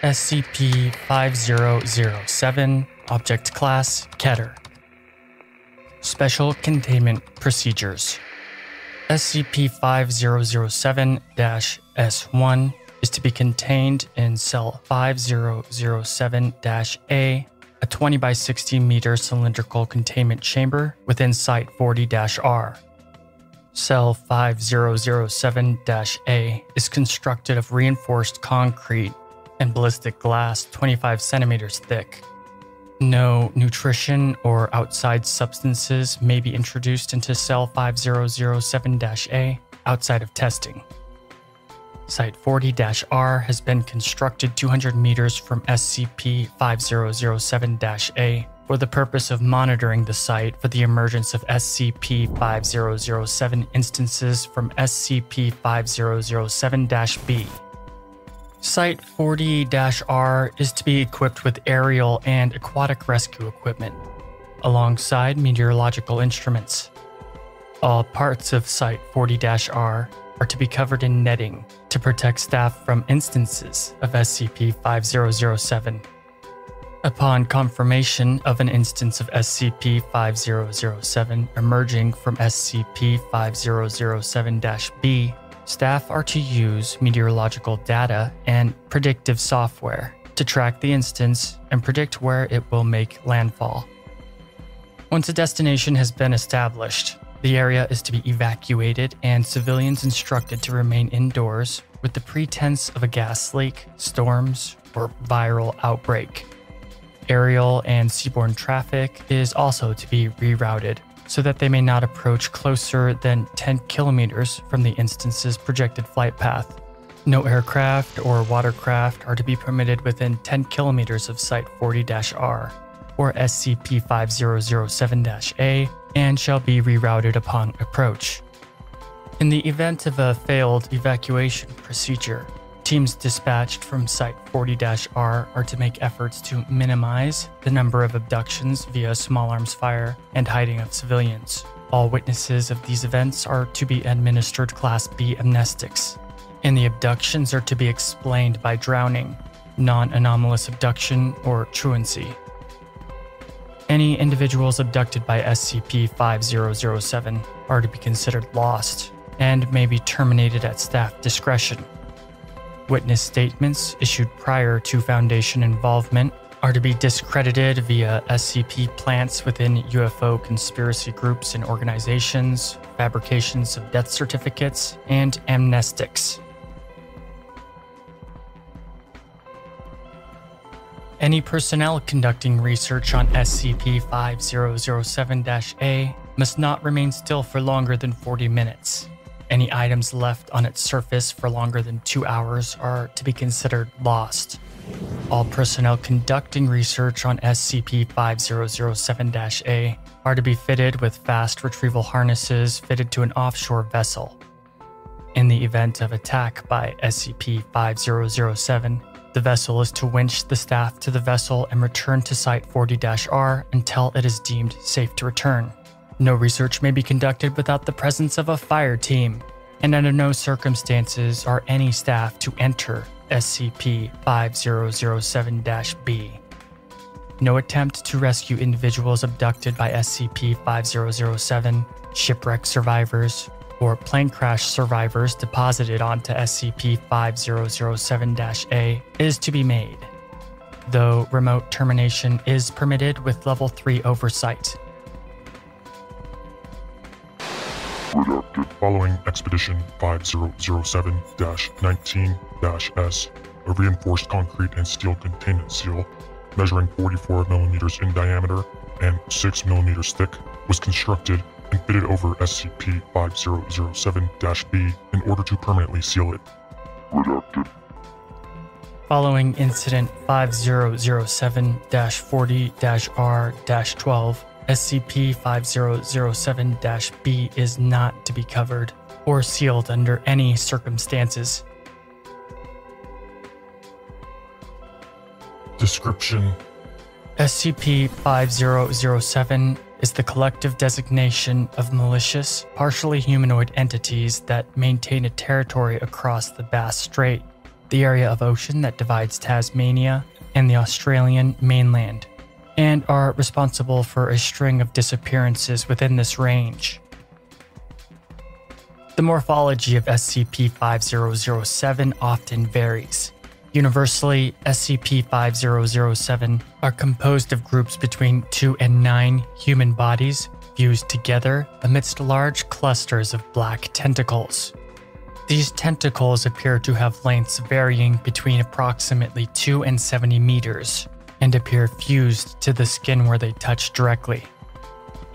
SCP-5007, Object Class, Keter. Special Containment Procedures. SCP-5007-S1 is to be contained in Cell 5007-A, a 20 by 60 meter cylindrical containment chamber within Site 40-R. Cell 5007-A is constructed of reinforced concrete and ballistic glass 25 centimeters thick. No nutrition or outside substances may be introduced into Cell 5007-A outside of testing. Site 40-R has been constructed 200 meters from SCP-5007-A for the purpose of monitoring the site for the emergence of SCP-5007 instances from SCP-5007-B. Site 40-R is to be equipped with aerial and aquatic rescue equipment, alongside meteorological instruments. All parts of Site 40-R are to be covered in netting to protect staff from instances of SCP-5007. Upon confirmation of an instance of SCP-5007 emerging from SCP-5007-B, staff are to use meteorological data and predictive software to track the instance and predict where it will make landfall. Once a destination has been established, the area is to be evacuated and civilians instructed to remain indoors with the pretense of a gas leak, storms, or viral outbreak. Aerial and seaborne traffic is also to be rerouted so that they may not approach closer than 10 kilometers from the instance's projected flight path. No aircraft or watercraft are to be permitted within 10 kilometers of Site 40-R or SCP-5007-A and shall be rerouted upon approach. In the event of a failed evacuation procedure, teams dispatched from Site 40-R are to make efforts to minimize the number of abductions via small arms fire and hiding of civilians. All witnesses of these events are to be administered Class B amnestics, and the abductions are to be explained by drowning, non-anomalous abduction, or truancy. Any individuals abducted by SCP-5007 are to be considered lost and may be terminated at staff discretion. Witness statements issued prior to Foundation involvement are to be discredited via SCP plants within UFO conspiracy groups and organizations, fabrications of death certificates, and amnestics. Any personnel conducting research on SCP-5007-A must not remain still for longer than 40 minutes. Any items left on its surface for longer than 2 hours are to be considered lost. All personnel conducting research on SCP-5007-A are to be fitted with fast retrieval harnesses fitted to an offshore vessel. In the event of attack by SCP-5007, the vessel is to winch the staff to the vessel and return to Site 40-R until it is deemed safe to return. No research may be conducted without the presence of a fire team, and under no circumstances are any staff to enter SCP-5007-B. No attempt to rescue individuals abducted by SCP-5007, shipwreck survivors, or plane crash survivors deposited onto SCP-5007-A is to be made, though remote termination is permitted with Level 3 oversight. Redacted. Following Expedition 5007-19-S, a reinforced concrete and steel containment seal measuring 44 millimeters in diameter and 6 millimeters thick was constructed and fitted over SCP-5007-B in order to permanently seal it. Redacted. Following Incident 5007-40-R-12, SCP-5007-B is not to be covered or sealed under any circumstances. Description: SCP-5007 is the collective designation of malicious, partially humanoid entities that maintain a territory across the Bass Strait. the area of ocean that divides Tasmania and the Australian mainland, and are responsible for a string of disappearances within this range. The morphology of SCP-5007 often varies. Universally, SCP-5007 are composed of groups between 2 and 9 human bodies fused together amidst large clusters of black tentacles. These tentacles appear to have lengths varying between approximately 2 and 70 meters, and appear fused to the skin where they touch directly.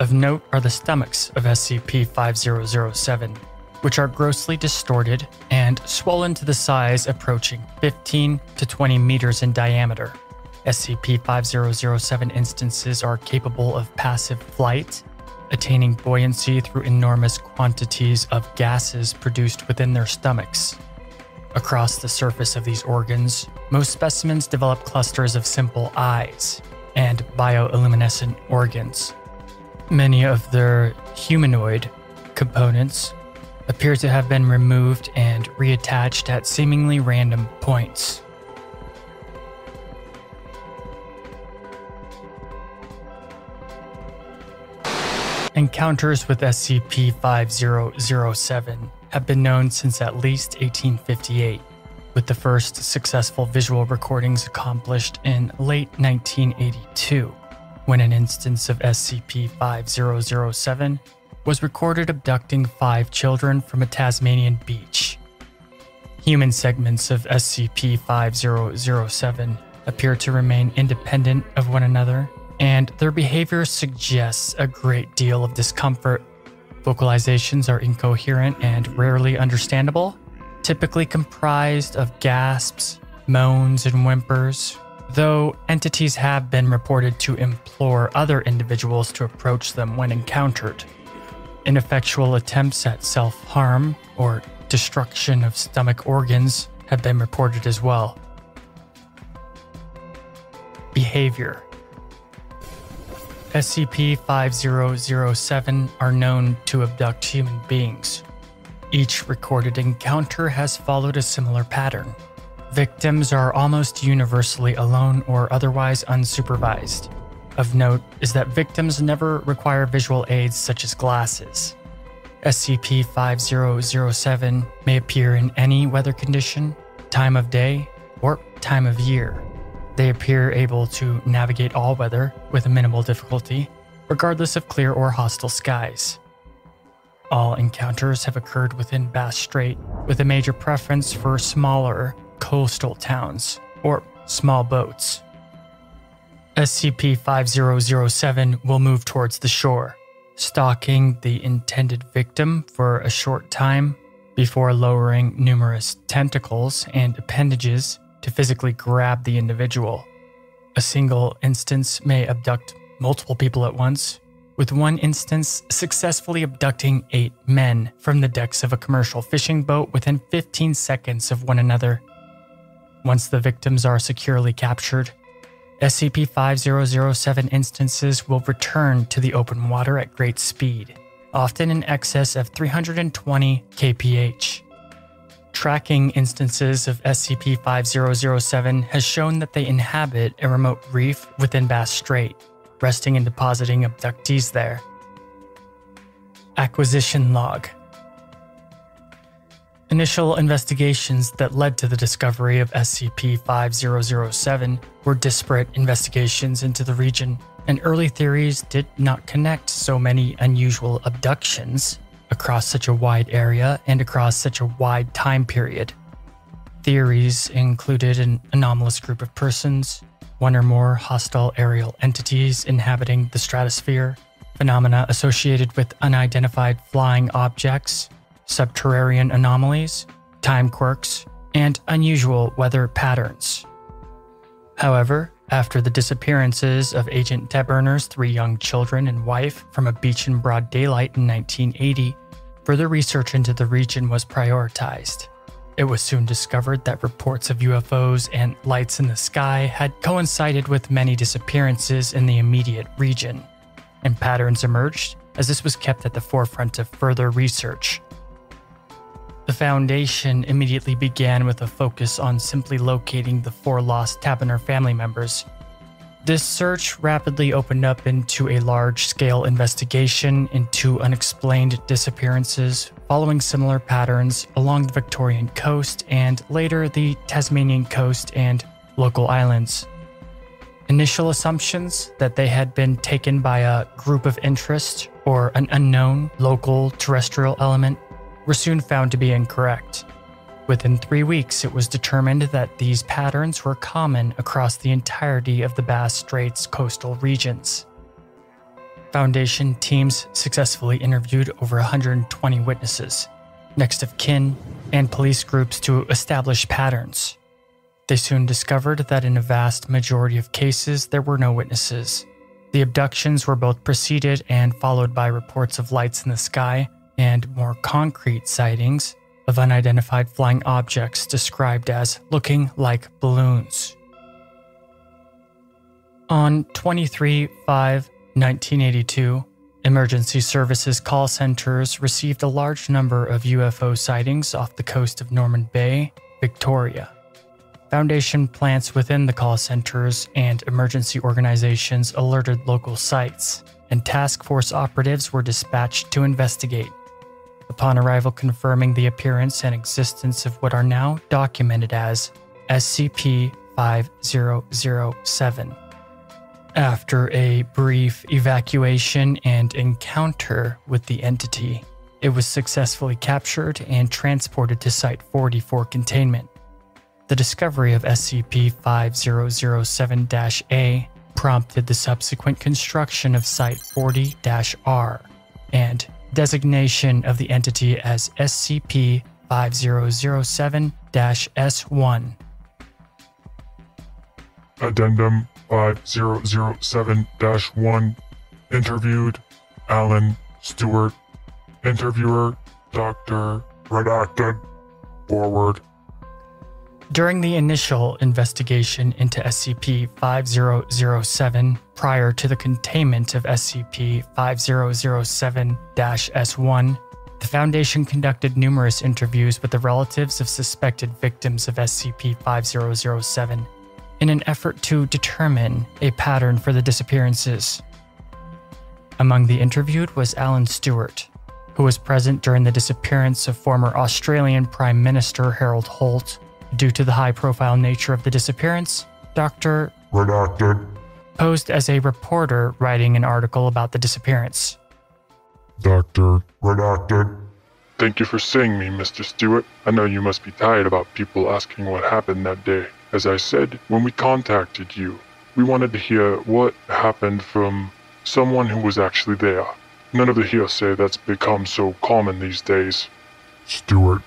Of note are the stomachs of SCP-5007, which are grossly distorted and swollen to the size approaching 15 to 20 meters in diameter. SCP-5007 instances are capable of passive flight, attaining buoyancy through enormous quantities of gases produced within their stomachs. Across the surface of these organs, most specimens develop clusters of simple eyes and bioluminescent organs. Many of their humanoid components appear to have been removed and reattached at seemingly random points. Encounters with SCP-5007 have been known since at least 1858, with the first successful visual recordings accomplished in late 1982, when an instance of SCP-5007 was recorded abducting 5 children from a Tasmanian beach. Human segments of SCP-5007 appear to remain independent of one another, and their behavior suggests a great deal of discomfort. Vocalizations are incoherent and rarely understandable, typically comprised of gasps, moans, and whimpers, though entities have been reported to implore other individuals to approach them when encountered. Ineffectual attempts at self-harm or destruction of stomach organs have been reported as well. Behavior. SCP-5007 are known to abduct human beings. Each recorded encounter has followed a similar pattern. Victims are almost universally alone or otherwise unsupervised. Of note is that victims never require visual aids such as glasses. SCP-5007 may appear in any weather condition, time of day, or time of year. They appear able to navigate all weather with minimal difficulty, regardless of clear or hostile skies. All encounters have occurred within Bass Strait, with a major preference for smaller coastal towns or small boats. SCP-5007 will move towards the shore, stalking the intended victim for a short time before lowering numerous tentacles and appendages to physically grab the individual. A single instance may abduct multiple people at once, with one instance successfully abducting 8 men from the decks of a commercial fishing boat within 15 seconds of one another. Once the victims are securely captured, SCP-5007 instances will return to the open water at great speed, often in excess of 320 kph. Tracking instances of SCP-5007 has shown that they inhabit a remote reef within Bass Strait, resting and depositing abductees there. Acquisition Log. Initial investigations that led to the discovery of SCP-5007 were disparate investigations into the region, and early theories did not connect so many unusual abductions across such a wide area and across such a wide time period. Theories included an anomalous group of persons, one or more hostile aerial entities inhabiting the stratosphere, phenomena associated with unidentified flying objects, subterranean anomalies, time quirks, and unusual weather patterns. However, after the disappearances of Agent Deburner's 3 young children and wife from a beach in broad daylight in 1980, further research into the region was prioritized. It was soon discovered that reports of UFOs and lights in the sky had coincided with many disappearances in the immediate region, and patterns emerged as this was kept at the forefront of further research. The The Foundation immediately began with a focus on simply locating the 4 lost Taberner family members. This search rapidly opened up into a large-scale investigation into unexplained disappearances, following similar patterns along the Victorian coast and later the Tasmanian coast and local islands. Initial assumptions that they had been taken by a group of interest or an unknown local terrestrial element were soon found to be incorrect. Within 3 weeks, it was determined that these patterns were common across the entirety of the Bass Straits coastal regions. Foundation teams successfully interviewed over 120 witnesses, next of kin, and police groups to establish patterns. They soon discovered that in a vast majority of cases, there were no witnesses. The abductions were both preceded and followed by reports of lights in the sky and more concrete sightings of unidentified flying objects described as looking like balloons. On 23/5/1982, emergency services call centers received a large number of UFO sightings off the coast of Norman Bay, Victoria. Foundation plants within the call centers and emergency organizations alerted local sites, and task force operatives were dispatched to investigate. Upon arrival confirming the appearance and existence of what are now documented as SCP-5007. After a brief evacuation and encounter with the entity, it was successfully captured and transported to Site 40 for containment. The discovery of SCP-5007-A prompted the subsequent construction of Site 40-R and designation of the entity as SCP-5007-S1. Addendum 5007-1. Interviewed Alan Stewart. Interviewer Dr. Redacted. Forward. During the initial investigation into SCP-5007 prior to the containment of SCP-5007-S1, the Foundation conducted numerous interviews with the relatives of suspected victims of SCP-5007 in an effort to determine a pattern for the disappearances. Among the interviewed was Alan Stewart, who was present during the disappearance of former Australian Prime Minister Harold Holt. Due to the high-profile nature of the disappearance, Dr. Redacted. posed as a reporter writing an article about the disappearance. Dr. Redacted. Thank you for seeing me, Mr. Stewart. I know you must be tired about people asking what happened that day. As I said, when we contacted you, we wanted to hear what happened from someone who was actually there. None of the hearsay that's become so common these days. Stewart.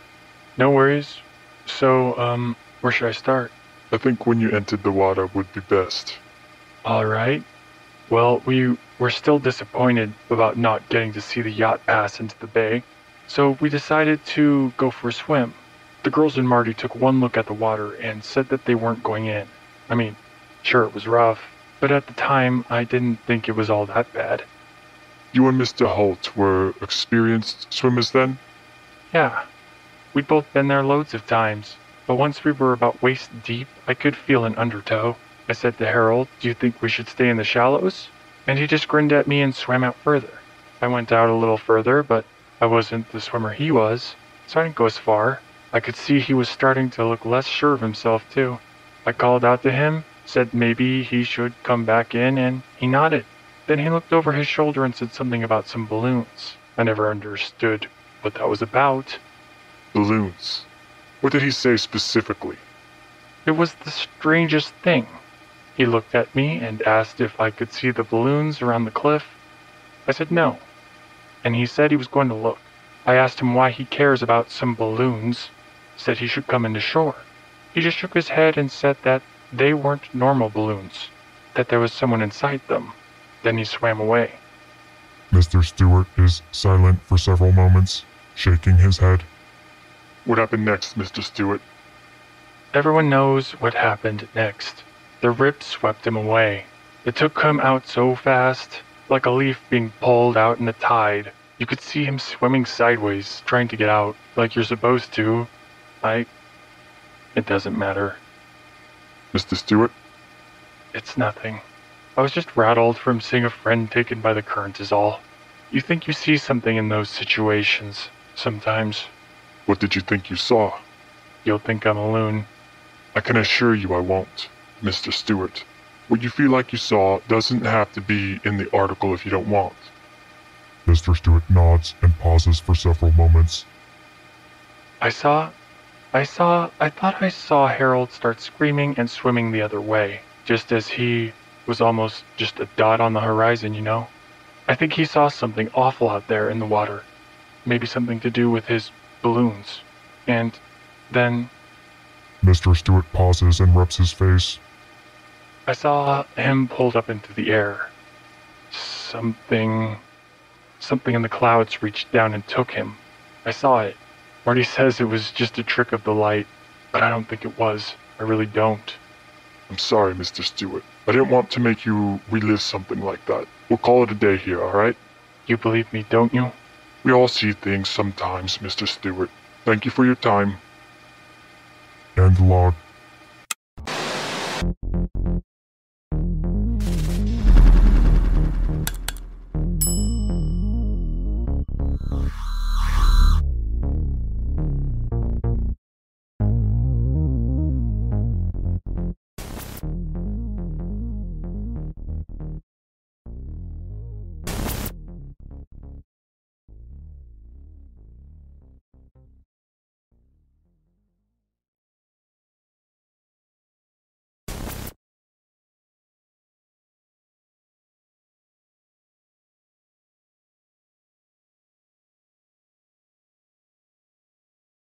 No worries. So, where should I start? I think when you entered the water would be best. Alright. Well, we were still disappointed about not getting to see the yacht pass into the bay, so we decided to go for a swim. The girls and Marty took one look at the water and said that they weren't going in. I mean, sure it was rough, but at the time I didn't think it was all that bad. You and Mr. Holt were experienced swimmers then? Yeah. We'd both been there loads of times, but once we were about waist deep, I could feel an undertow. I said to Harold, "Do you think we should stay in the shallows?" And he just grinned at me and swam out further. I went out a little further, but I wasn't the swimmer he was, so I didn't go as far. I could see he was starting to look less sure of himself too. I called out to him, said maybe he should come back in, and he nodded. Then he looked over his shoulder and said something about some balloons. I never understood what that was about. Balloons. What did he say specifically? It was the strangest thing. He looked at me and asked if I could see the balloons around the cliff. I said no, and he said he was going to look. I asked him why he cares about some balloons, said he should come into shore. He just shook his head and said that they weren't normal balloons, that there was someone inside them. Then he swam away. Mr. Stewart is silent for several moments, shaking his head. What happened next, Mr. Stewart? Everyone knows what happened next. The rip swept him away. It took him out so fast, like a leaf being pulled out in the tide. You could see him swimming sideways, trying to get out, like you're supposed to. It doesn't matter. Mr. Stewart? It's nothing. I was just rattled from seeing a friend taken by the current is all. You think you see something in those situations, sometimes. What did you think you saw? You'll think I'm a loon. I can assure you I won't, Mr. Stewart. What you feel like you saw doesn't have to be in the article if you don't want. Mr. Stewart nods and pauses for several moments. I thought I saw Harold start screaming and swimming the other way, just as he was almost just a dot on the horizon, you know? I think he saw something awful out there in the water. Maybe something to do with his balloons. And then Mr. Stewart pauses and rubs his face. I saw him pulled up into the air. Something in the clouds reached down and took him. I saw it. Marty says it was just a trick of the light, but I don't think it was. I really don't. I'm sorry, Mr. Stewart. I didn't want to make you relive something like that. We'll call it a day here, alright? You believe me, don't you? We all see things sometimes, Mr. Stewart. Thank you for your time. End log.